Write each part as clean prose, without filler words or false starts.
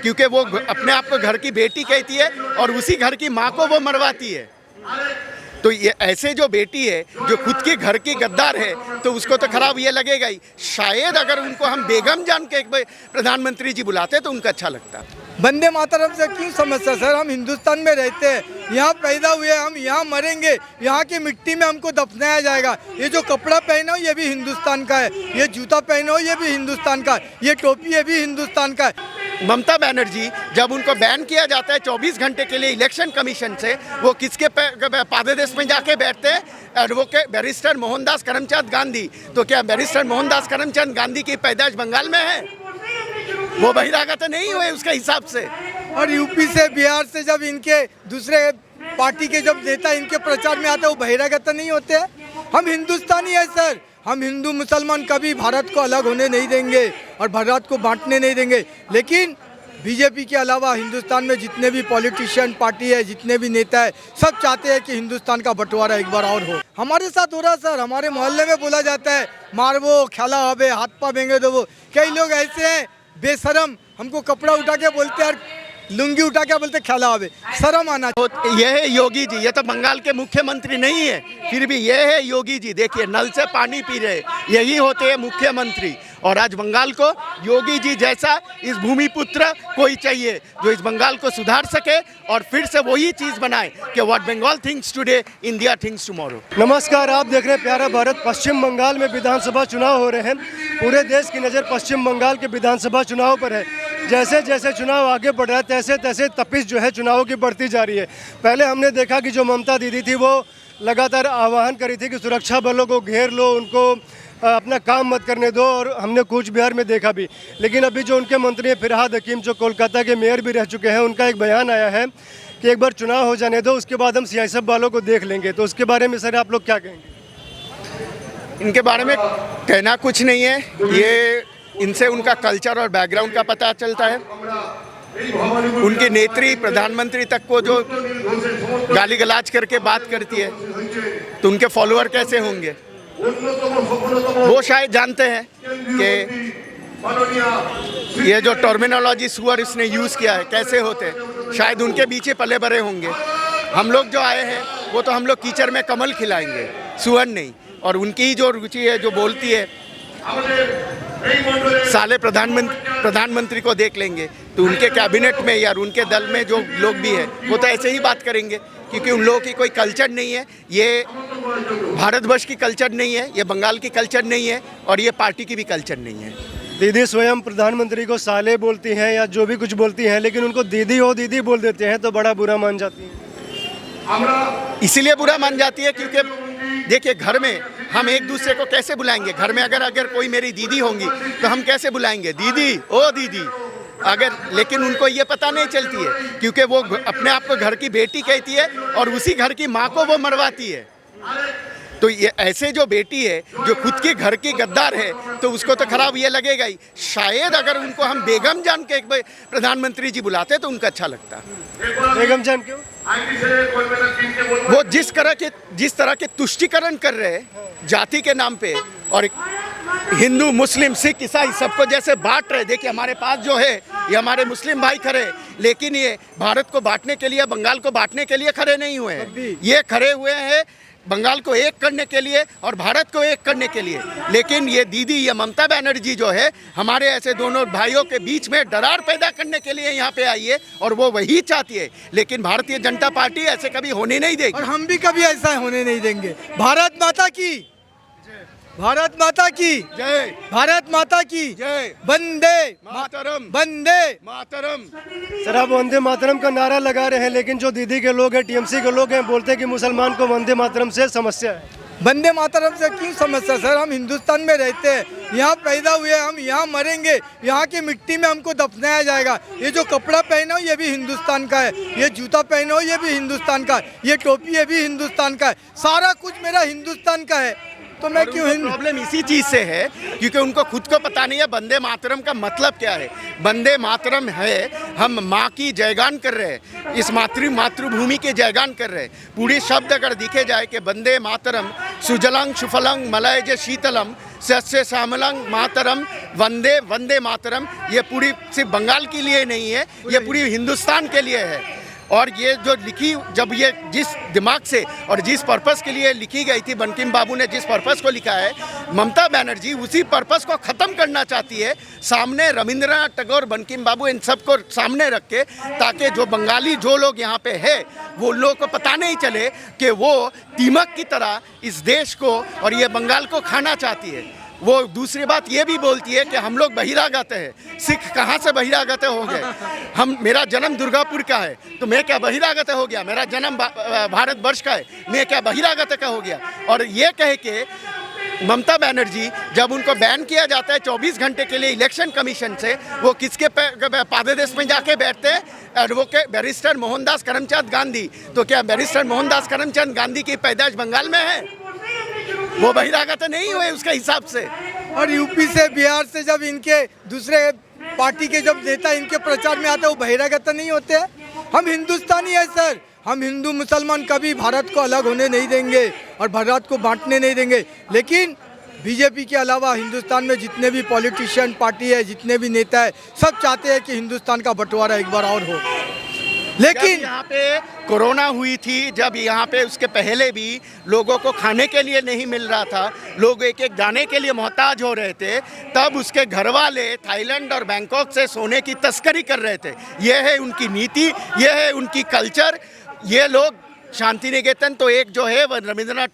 क्योंकि वो अपने आप को घर की बेटी कहती है और उसी घर की माँ को वो मरवाती है। तो ये ऐसे जो बेटी है जो खुद की घर की गद्दार है तो उसको तो खराब ये लगेगा ही। शायद अगर उनको हम बेगम जान के प्रधानमंत्री जी बुलाते तो उनका अच्छा लगता। वंदे मातरम से क्यों समस्या सर? हम हिंदुस्तान में रहते हैं, यहाँ पैदा हुए, हम यहाँ मरेंगे, यहाँ की मिट्टी में हमको दफनाया जाएगा। ये जो कपड़ा पहनो ये भी हिंदुस्तान का है, ये जूता पहनो ये भी हिंदुस्तान का है, ये टोपी ये भी हिंदुस्तान का है। ममता बनर्जी जब उनको बैन किया जाता है 24 घंटे के लिए इलेक्शन कमीशन से, वो किसके पादेदेश में जाके बैठते हैं? Advocate barrister Mohandas Karamchand Gandhi. तो क्या बैरिस्टर मोहनदास करमचंद गांधी की पैदाइश बंगाल में है? वो बहिरागत नहीं हुए उसके हिसाब से। और यूपी से बिहार से जब इनके दूसरे पार्टी के जब नेता इनके प्रचार में आते हैं वो बहिरागत नहीं होते हैं। हम हिंदुस्तानी है सर, हम हिंदू मुसलमान कभी भारत को अलग होने नहीं देंगे और भारत को बांटने नहीं देंगे। लेकिन बीजेपी के अलावा हिंदुस्तान में जितने भी पॉलिटिशियन पार्टी है, जितने भी नेता है, सब चाहते हैं कि हिंदुस्तान का बंटवारा एक बार और हो। हमारे साथ हो रहा सर, हमारे मोहल्ले में बोला जाता है मारवो खेला हबे हाथ पा भेंगे दो। कई लोग ऐसे हैं बेशरम, हमको कपड़ा उठा के बोलते हैं, लुंगी उठा के बोलते खेला हबे, शर्म आना। ये है योगी जी, ये तो बंगाल के मुख्यमंत्री नहीं है, फिर भी ये है योगी जी। देखिए नल से पानी पी रहे, यही होते हैं मुख्यमंत्री। और आज बंगाल को योगी जी जैसा इस भूमिपुत्र कोई चाहिए जो इस बंगाल को सुधार सके और फिर से वही चीज़ बनाए कि what Bengal thinks today India thinks tomorrow. नमस्कार, आप देख रहे हैं प्यारा भारत। पश्चिम बंगाल में विधानसभा चुनाव हो रहे हैं। पूरे देश की नज़र पश्चिम बंगाल के विधानसभा चुनाव पर है। जैसे जैसे चुनाव आगे बढ़ रहा है तैसे तैसे तपिश जो है चुनावों की बढ़ती जा रही है। पहले हमने देखा कि जो ममता दीदी थी वो लगातार आह्वान करी थी कि सुरक्षा बलों को घेर लो, उनको अपना काम मत करने दो, और हमने कूच बिहार में देखा भी। लेकिन अभी जो उनके मंत्री हैं फिरहाद हकीम, जो कोलकाता के मेयर भी रह चुके हैं, उनका एक बयान आया है कि एक बार चुनाव हो जाने दो, उसके बाद हम सियासत वालों को देख लेंगे। तो उसके बारे में सर आप लोग क्या कहेंगे? इनके बारे में कहना कुछ नहीं है, ये इनसे उनका कल्चर और बैकग्राउंड का पता चलता है। उनकी नेत्री प्रधानमंत्री तक को जो गाली गलाज करके बात करती है तो उनके फॉलोअर कैसे होंगे? वो शायद जानते हैं कि ये जो टर्मिनोलॉजी सुअर इसने यूज़ किया है कैसे होते हैं, शायद उनके पीछे पले बड़े होंगे। हम लोग जो आए हैं वो तो हम लोग कीचड़ में कमल खिलाएंगे, सुअर नहीं। और उनकी ही जो रुचि है, जो बोलती है साले प्रधानमंत्री को देख लेंगे, तो उनके कैबिनेट में या उनके दल में जो लोग भी हैं वो तो ऐसे ही बात करेंगे, क्योंकि उन लोगों की कोई कल्चर नहीं है। ये भारतवर्ष की कल्चर नहीं है, ये बंगाल की कल्चर नहीं है, और ये पार्टी की भी कल्चर नहीं है। दीदी स्वयं प्रधानमंत्री को साले बोलती हैं या जो भी कुछ बोलती हैं, लेकिन उनको दीदी हो दीदी बोल देते हैं तो बड़ा बुरा मान जाती हैं। इसीलिए बुरा मान जाती है क्योंकि देखिए घर में हम एक दूसरे को कैसे बुलाएंगे? घर में अगर कोई मेरी दीदी होंगी तो हम कैसे बुलाएंगे? दीदी, ओ दीदी। लेकिन उनको ये पता नहीं चलती है क्योंकि वो अपने आप को घर की बेटी कहती है और उसी घर की माँ को वो मरवाती है। तो ये ऐसे जो बेटी है जो खुद की घर की गद्दार है तो उसको तो खराब ये लगेगा ही। शायद अगर उनको हम बेगम जान के प्रधानमंत्री जी बुलाते तो उनका अच्छा लगता। बेगम जान क्यों? वो जिस तरह के तुष्टीकरण कर रहे हैं जाति के नाम पे, और हिंदू मुस्लिम सिख ईसाई सबको जैसे बांट रहे। देखिए हमारे पास जो है ये हमारे मुस्लिम भाई खड़े, लेकिन ये भारत को बांटने के लिए, बंगाल को बांटने के लिए खड़े नहीं हुए हैं। ये खड़े हुए हैं बंगाल को एक करने के लिए और भारत को एक करने के लिए। लेकिन ये दीदी, ये ममता बनर्जी जो है हमारे ऐसे दोनों भाइयों के बीच में दरार पैदा करने के लिए यहाँ पे आई है, और वो वही चाहती है। लेकिन भारतीय जनता पार्टी ऐसे कभी होने नहीं देगी, और हम भी कभी ऐसा होने नहीं देंगे। भारत माता की, भारत माता की जय, भारत माता की जय, वंदे मातरम, वंदे मातरम। सर आप वंदे मातरम का नारा लगा रहे हैं, लेकिन जो दीदी के लोग हैं, टीएमसी के लोग हैं, बोलते हैं कि मुसलमान को वंदे मातरम से समस्या है। वंदे मातरम से क्यों समस्या सर? हम हिंदुस्तान में रहते हैं, यहाँ पैदा हुए, हम यहाँ मरेंगे, यहाँ की मिट्टी में हमको दफनाया जाएगा। ये जो कपड़ा पहनो ये भी हिंदुस्तान का है, ये जूता पहनो ये भी हिंदुस्तान का है, ये टोपी ये भी हिंदुस्तान का है, सारा कुछ मेरा हिंदुस्तान का है। तो मैं क्यों? प्रॉब्लम इसी चीज़ से है क्योंकि उनको खुद को पता नहीं है वंदे मातरम का मतलब क्या है। वंदे मातरम है हम माँ की जयगान कर रहे हैं, इस मातृभूमि के जयगान कर रहे हैं। पूरी शब्द अगर दिखे जाए कि वंदे मातरम सुजलंग सुफलंग मलयज शीतलम सस्य श्यामलंग मातरम वंदे वंदे मातरम, ये पूरी सिर्फ बंगाल के लिए नहीं है, ये पूरी हिंदुस्तान के लिए है। और ये जो लिखी, जब ये जिस दिमाग से और जिस पर्पस के लिए लिखी गई थी, बंकिम बाबू ने जिस पर्पस को लिखा है, ममता बनर्जी उसी पर्पस को ख़त्म करना चाहती है। सामने रविंद्रनाथ टैगोर, बंकिम बाबू, इन सब को सामने रख के, ताकि जो बंगाली जो लोग यहाँ पे है वो लोगों को पता नहीं चले कि वो दीमक की तरह इस देश को और ये बंगाल को खाना चाहती है। वो दूसरी बात ये भी बोलती है कि हम लोग बहिरागत हैं। सिख कहाँ से बहिरागत हो गए? मेरा जन्म दुर्गापुर का है, तो मैं क्या बहिरागत हो गया? मेरा जन्म भारतवर्ष का है, मैं क्या बहिरागत का हो गया? और ये कह के ममता बनर्जी, जब उनको बैन किया जाता है 24 घंटे के लिए इलेक्शन कमीशन से, वो किसके पादेदेश में जाके बैठते हैं? Advocate barrister Mohandas Karamchand Gandhi. तो क्या बैरिस्टर मोहनदास करमचंद गांधी की पैदाइश बंगाल में है? वो बहिरागत नहीं हुए उसके हिसाब से। और यूपी से, बिहार से जब इनके दूसरे पार्टी के जब नेता इनके प्रचार में आते हैं, वो बहिरागत नहीं होते हैं। हम हिंदुस्तानी है सर, हम हिंदू मुसलमान कभी भारत को अलग होने नहीं देंगे और भारत को बांटने नहीं देंगे। लेकिन बीजेपी के अलावा हिंदुस्तान में जितने भी पॉलिटिशियन पार्टी है, जितने भी नेता है, सब चाहते हैं कि हिंदुस्तान का बंटवारा एक बार और हो। लेकिन यहाँ पे कोरोना हुई थी, जब यहाँ पे उसके पहले भी लोगों को खाने के लिए नहीं मिल रहा था, लोग एक एक दाने के लिए मोहताज हो रहे थे, तब उसके घर वाले थाईलैंड और बैंकॉक से सोने की तस्करी कर रहे थे। ये है उनकी नीति, ये है उनकी कल्चर। ये लोग शांति निकेतन, तो एक जो है वह रविंद्रनाथ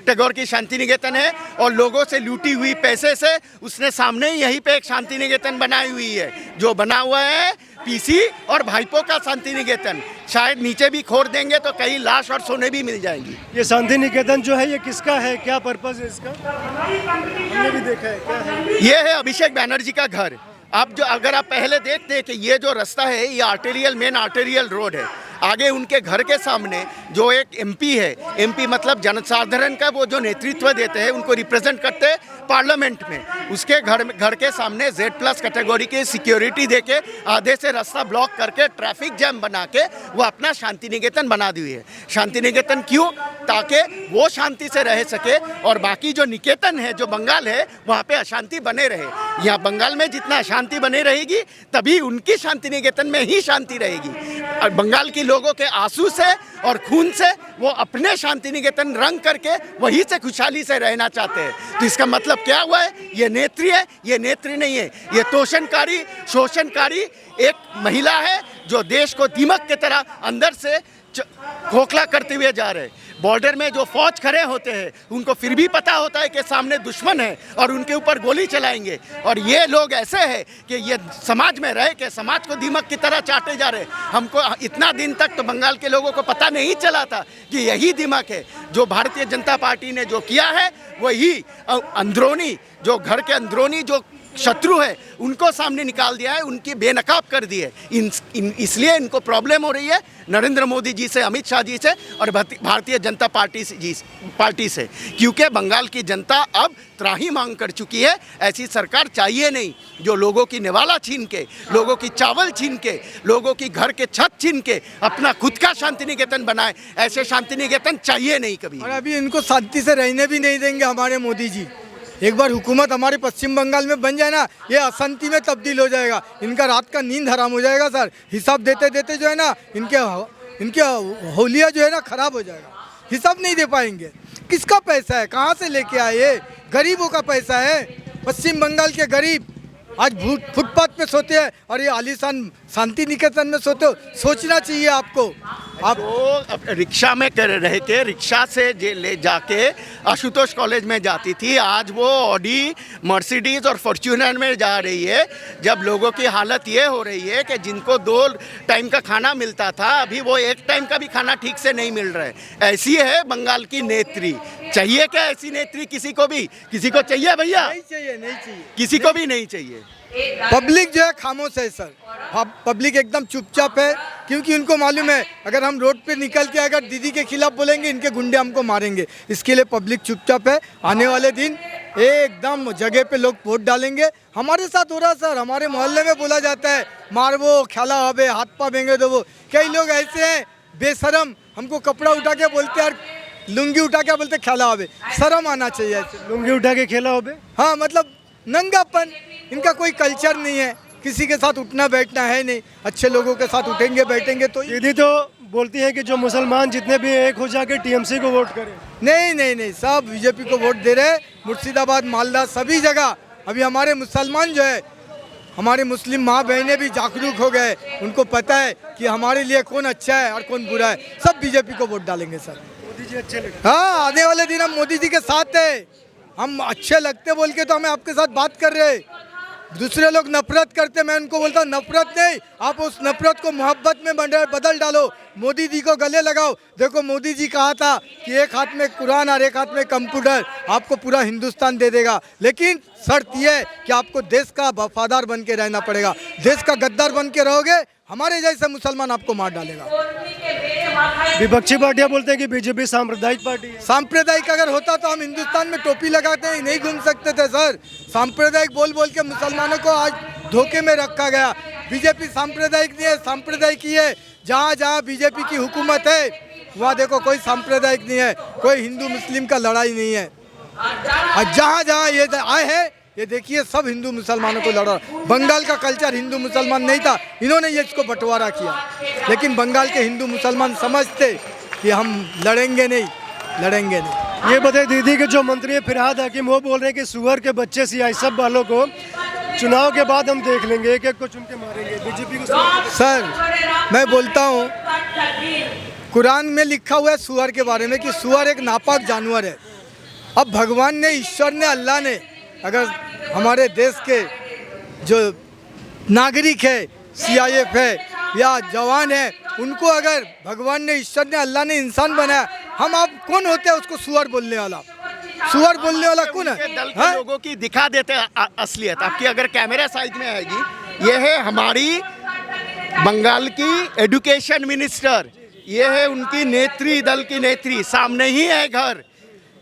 टैगोर की शांति निकेतन है, और लोगों से लूटी हुई पैसे से उसने सामने ही यहीं पे एक शांति निकेतन बनाई हुई है, जो बना हुआ है पीसी और भाईपो का शांति निकेतन। शायद नीचे भी खोद देंगे तो कहीं लाश और सोने भी मिल जाएंगी। ये शांति निकेतन जो है ये किसका है, क्या पर्पस है इसका? हमने भी देखा है, क्या है? ये है अभिषेक बनर्जी का घर। आप जो, अगर आप पहले देखते हैं कि ये जो रास्ता है ये आर्टेरियल, मेन आर्टेरियल रोड है। आगे उनके घर के सामने जो एक एमपी है, एमपी मतलब जनसाधारण का वो जो नेतृत्व देते हैं, उनको रिप्रेजेंट करते हैं पार्लियामेंट में, उसके घर के सामने Z+ कैटेगरी की सिक्योरिटी देके आधे से रास्ता ब्लॉक करके ट्रैफिक जैम बना के वो अपना शांति निकेतन बना दी है। शांति निकेतन क्यों? ताकि वो शांति से रह सके और बाकी जो निकेतन है, जो बंगाल है, वहाँ पे अशांति बने रहे। यहाँ बंगाल में जितना अशांति बने रहेगी तभी उनकी शांति निकेतन में ही शांति रहेगी। और बंगाल की लोगों के आंसू से और खून से वो अपने शांति निकेतन रंग करके वहीं से खुशहाली से रहना चाहते हैं। तो इसका मतलब क्या हुआ है? ये नेत्री है, ये नेत्री नहीं है, ये तोषणकारी, शोषणकारी एक महिला है जो देश को दीमक की तरह अंदर से खोखला करते हुए जा रहे हैं। बॉर्डर में जो फौज खड़े होते हैं उनको फिर भी पता होता है कि सामने दुश्मन है और उनके ऊपर गोली चलाएंगे, और ये लोग ऐसे हैं कि ये समाज में रह के समाज को दीमक की तरह चाटे जा रहे हैं। हमको इतना दिन तक तो बंगाल के लोगों को पता नहीं चला था कि यही दिमाग है। जो भारतीय जनता पार्टी ने जो किया है वही अंदरूनी, जो घर के अंदरूनी जो शत्रु है उनको सामने निकाल दिया है, उनकी बेनकाब कर दी है। इसलिए इनको प्रॉब्लम हो रही है नरेंद्र मोदी जी से, अमित शाह जी से और भारतीय जनता पार्टी से, क्योंकि बंगाल की जनता अब त्राही मांग कर चुकी है। ऐसी सरकार चाहिए नहीं जो लोगों की निवाला छीन के, लोगों की चावल छीन के, लोगों की घर के छत छीन के अपना खुद का शांति निकेतन बनाए। ऐसे शांति निकेतन चाहिए नहीं कभी। और अभी इनको शांति से रहने भी नहीं देंगे हमारे मोदी जी। एक बार हुकूमत हमारे पश्चिम बंगाल में बन जाए ना, ये अशांति में तब्दील हो जाएगा। इनका रात का नींद हराम हो जाएगा सर। हिसाब देते देते जो है ना, इनके होलिया जो है ना खराब हो जाएगा। हिसाब नहीं दे पाएंगे। किसका पैसा है, कहाँ से लेके आए? गरीबों का पैसा है। पश्चिम बंगाल के गरीब आज फुटपाथ पे सोते हैं और ये आलीशान शांति निकेतन में सोते हो। सोचना चाहिए आपको। आप वो रिक्शा में कर रहे थे, रिक्शा से ले जाके आशुतोष कॉलेज में जाती थी, आज वो ऑडी, मर्सिडीज और फॉर्च्यूनर में जा रही है। जब लोगों की हालत ये हो रही है कि जिनको 2 टाइम का खाना मिलता था, अभी वो 1 टाइम का भी खाना ठीक से नहीं मिल रहा है। ऐसी है बंगाल की नेत्री। चाहिए क्या ऐसी नेत्री किसी को भी? किसी को चाहिए भैया? नहीं चाहिए, नहीं चाहिए, किसी को भी नहीं चाहिए। पब्लिक जो है खामोश है सर। पब्लिक एकदम चुपचाप है, क्योंकि उनको मालूम है अगर हम रोड पे निकल के अगर दीदी के खिलाफ बोलेंगे, इनके गुंडे हमको मारेंगे। इसके लिए पब्लिक चुपचाप है। आने वाले दिन एकदम जगह पे लोग वोट डालेंगे। हमारे साथ हो रहा सर, हमारे मोहल्ले में बोला जाता है मारवो, ख्याला हबे, हाथ पा भेंगे दो। कई लोग ऐसे हैं बेशरम, हमको कपड़ा उठा के बोलते हैं, लुंगी उठा के बोलते ख्याला हबे। शर्म आना चाहिए। लुंगी उठा के खेला हो बे? हाँ, मतलब नंगापन, इनका कोई कल्चर नहीं है, किसी के साथ उठना बैठना है नहीं, अच्छे लोगों के साथ उठेंगे बैठेंगे तो दीदी तो बोलती है कि जो मुसलमान जितने भी हैं, एक हो जाके टीएमसी को वोट करें। नहीं नहीं नहीं, सब बीजेपी को वोट दे रहे हैं, मुर्शिदाबाद मालदा सभी जगह। अभी हमारे मुसलमान जो है, हमारे मुस्लिम माँ बहनें भी जागरूक हो गए, उनको पता है कि हमारे लिए कौन अच्छा है और कौन बुरा है, सब बीजेपी को वोट डालेंगे सर। मोदी जी अच्छे लगते हाँ, आने वाले दिन हम मोदी जी के साथ है, हम अच्छे लगते बोल के तो हमें आपके साथ बात कर रहे हैं। दूसरे लोग नफरत करते, मैं उनको बोलता हूँ नफरत नहीं, आप उस नफरत को मोहब्बत में बदल डालो, मोदी जी को गले लगाओ। देखो मोदी जी कहा था कि एक हाथ में कुरान और एक हाथ में कंप्यूटर, आपको पूरा हिंदुस्तान दे देगा, लेकिन शर्त यह है कि आपको देश का वफादार बन के रहना पड़ेगा। देश का गद्दार बन के रहोगे, हमारे जैसे मुसलमान आपको मार डालेगा। विपक्षी पार्टियां बोलते हैं कि बीजेपी सांप्रदायिक पार्टी है। सांप्रदायिक अगर होता तो हम हिंदुस्तान में टोपी लगाते ही नहीं घूम सकते थे सर। सांप्रदायिक बोल बोल के मुसलमानों को आज धोखे में रखा गया। बीजेपी सांप्रदायिक नहीं है, सांप्रदायिक ही है। जहाँ जहाँ बीजेपी की हुकूमत है वहाँ देखो कोई सांप्रदायिक नहीं है, कोई हिंदू मुस्लिम का लड़ाई नहीं है। और जहाँ जहाँ ये आए हैं, ये देखिए सब हिंदू मुसलमानों को लड़ा। बंगाल का कल्चर हिंदू मुसलमान नहीं था, इन्होंने ये इसको बंटवारा किया, लेकिन बंगाल के हिंदू मुसलमान समझते कि हम लड़ेंगे नहीं। ये बताइए दीदी के जो मंत्री है फिरहाद हकीम, वो बोल रहे हैं कि सुअर के बच्चे सियाही सब वालों को चुनाव के बाद हम देख लेंगे, एक एक को चुन के मारेंगे बीजेपी को। सर मैं बोलता हूँ, कुरान में लिखा हुआ है सुअर के बारे में कि सुअर एक नापाक जानवर है। अब भगवान ने, ईश्वर ने, अल्लाह ने अगर हमारे देश के जो नागरिक है, सीआईएफ है या जवान है, उनको अगर भगवान ने, ईश्वर ने, अल्लाह ने इंसान बनाया, हम आप कौन होते हैं उसको सुअर बोलने वाला? सुअर बोलने वाला कौन है? दल के लोगों की दिखा देते हैं असलियत। आपकी अगर कैमरा साइड में आएगी, ये है हमारी बंगाल की एजुकेशन मिनिस्टर, ये है उनकी नेत्री, दल की नेत्री, सामने ही है घर।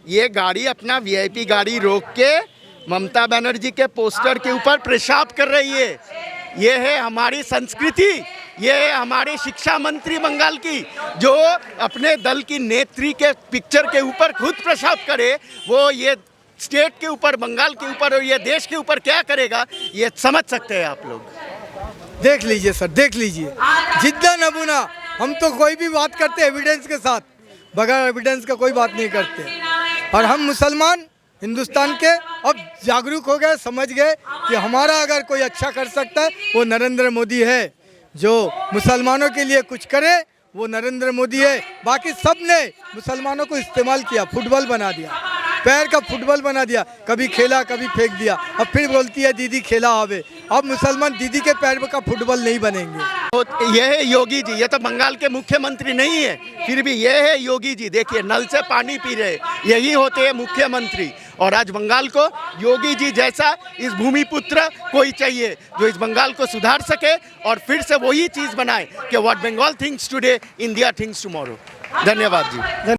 ये गाड़ी अपना वीआईपी गाड़ी रोक के ममता बनर्जी के पोस्टर के ऊपर पेशाब कर रही है। ये है हमारी संस्कृति, ये है हमारी शिक्षा मंत्री बंगाल की, जो अपने दल की नेत्री के पिक्चर के ऊपर खुद पेशाब करे। वो ये स्टेट के ऊपर, बंगाल के ऊपर और ये देश के ऊपर क्या करेगा, ये समझ सकते हैं आप लोग। देख लीजिए सर, देख लीजिए, जिद्दा नमूना। हम तो कोई भी बात करते हैं एविडेंस के साथ, बगैर एविडेंस का कोई बात नहीं करते। और हम मुसलमान हिंदुस्तान के अब जागरूक हो गए, समझ गए कि हमारा अगर कोई अच्छा कर सकता है वो नरेंद्र मोदी है। जो मुसलमानों के लिए कुछ करे वो नरेंद्र मोदी है। बाकी सब ने मुसलमानों को इस्तेमाल किया, फुटबॉल बना दिया, पैर का फुटबॉल बना दिया, कभी खेला कभी फेंक दिया। अब फिर बोलती है दीदी खेला आवे। अब मुसलमान दीदी के पैर का फुटबॉल नहीं बनेंगे। ये है योगी जी, ये तो बंगाल के मुख्यमंत्री नहीं है, फिर भी ये है योगी जी। देखिए नल से पानी पी रहे, यही होते हैं मुख्यमंत्री। और आज बंगाल को योगी जी जैसा इस भूमिपुत्र कोई चाहिए, जो इस बंगाल को सुधार सके और फिर से वही चीज़ बनाए कि what Bengal thinks today, India thinks tomorrow. धन्यवाद जी।